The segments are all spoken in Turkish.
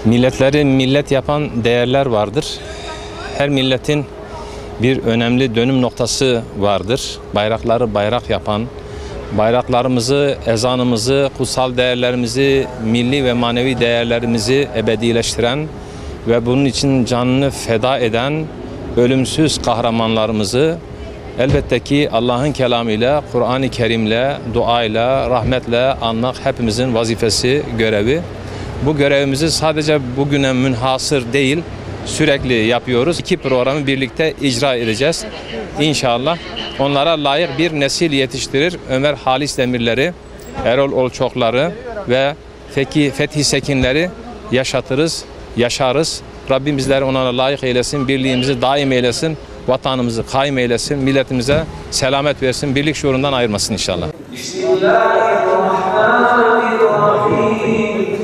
Milletleri millet yapan değerler vardır. Her milletin bir önemli dönüm noktası vardır. Bayrakları bayrak yapan, bayraklarımızı, ezanımızı, kutsal değerlerimizi, milli ve manevi değerlerimizi ebedileştiren ve bunun için canını feda eden ölümsüz kahramanlarımızı elbette ki Allah'ın kelamıyla, Kur'an-ı Kerim'le, duayla, rahmetle anmak hepimizin vazifesi, görevi. Bu görevimizi sadece bugüne münhasır değil, sürekli yapıyoruz. 2 programı birlikte icra edeceğiz. İnşallah onlara layık bir nesil yetiştirir. Ömer Halis Demirleri, Erol Olçokları ve Fethi Sekinleri yaşatırız, yaşarız. Rabbim bizleri ona layık eylesin, birliğimizi daim eylesin, vatanımızı kaim eylesin, milletimize selamet versin, birlik şuurundan ayırmasın inşallah. Bismillahirrahmanirrahim.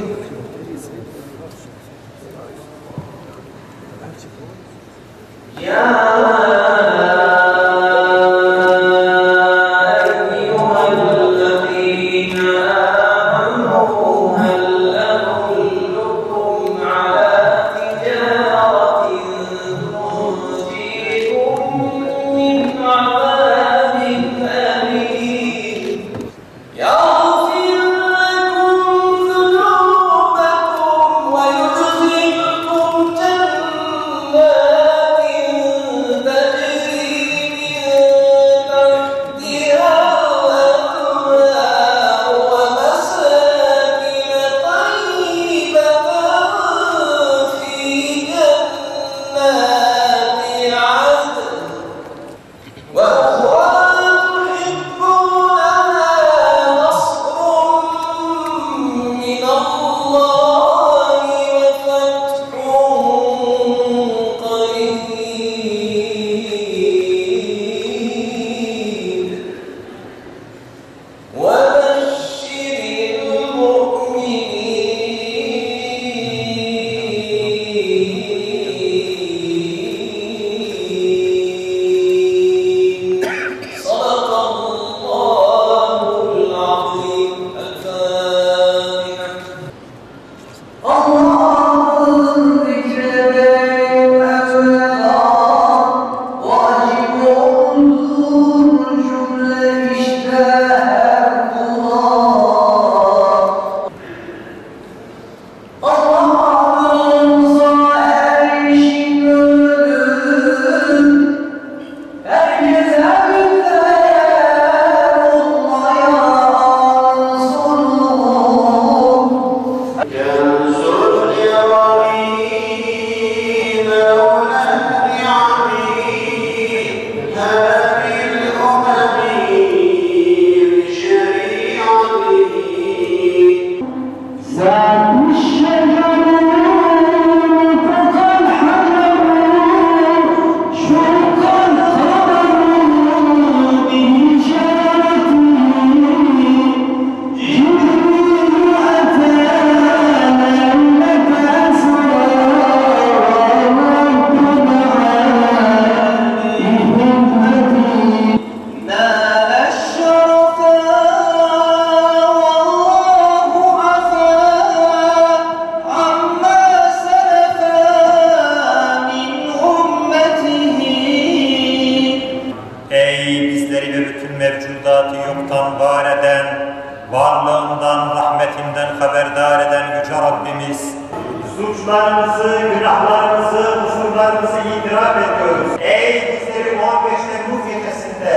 Mevcudatı yoktan var eden, varlığından, rahmetinden haberdar eden Yüce Rabbimiz, suçlarımızı, günahlarımızı, kusurlarımızı itiraf ediyoruz. Ey bizleri 15 Temmuz gecesinde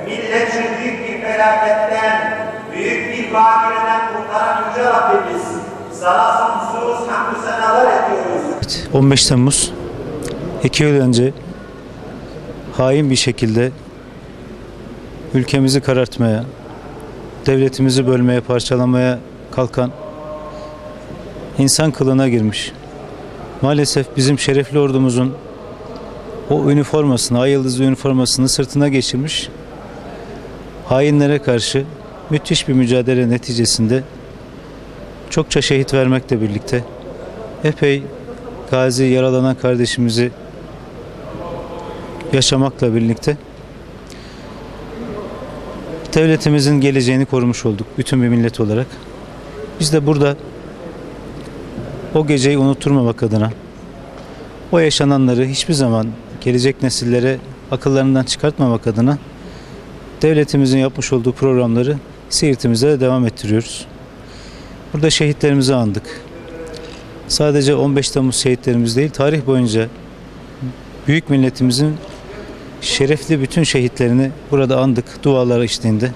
milletçe büyük bir felaketten, büyük bir bakireden kurtaran Yüce Rabbimiz, sana sonsuz hamdü senalar ediyoruz. 15 Temmuz 2 yıl önce hain bir şekilde ülkemizi karartmaya, devletimizi bölmeye, parçalamaya kalkan insan kılığına girmiş. Maalesef bizim şerefli ordumuzun o üniformasını, ay yıldızlı üniformasını sırtına geçirmiş hainlere karşı müthiş bir mücadele neticesinde çokça şehit vermekle birlikte epey gazi, yaralanan kardeşimizi yaşamakla birlikte devletimizin geleceğini korumuş olduk bütün bir millet olarak. Biz de burada o geceyi unutturmamak adına, o yaşananları hiçbir zaman gelecek nesillere akıllarından çıkartmamak adına devletimizin yapmış olduğu programları Siirt'imize de devam ettiriyoruz. Burada şehitlerimizi andık. Sadece 15 Temmuz şehitlerimiz değil, tarih boyunca büyük milletimizin şerefli bütün şehitlerini burada andık dualar eşliğinde.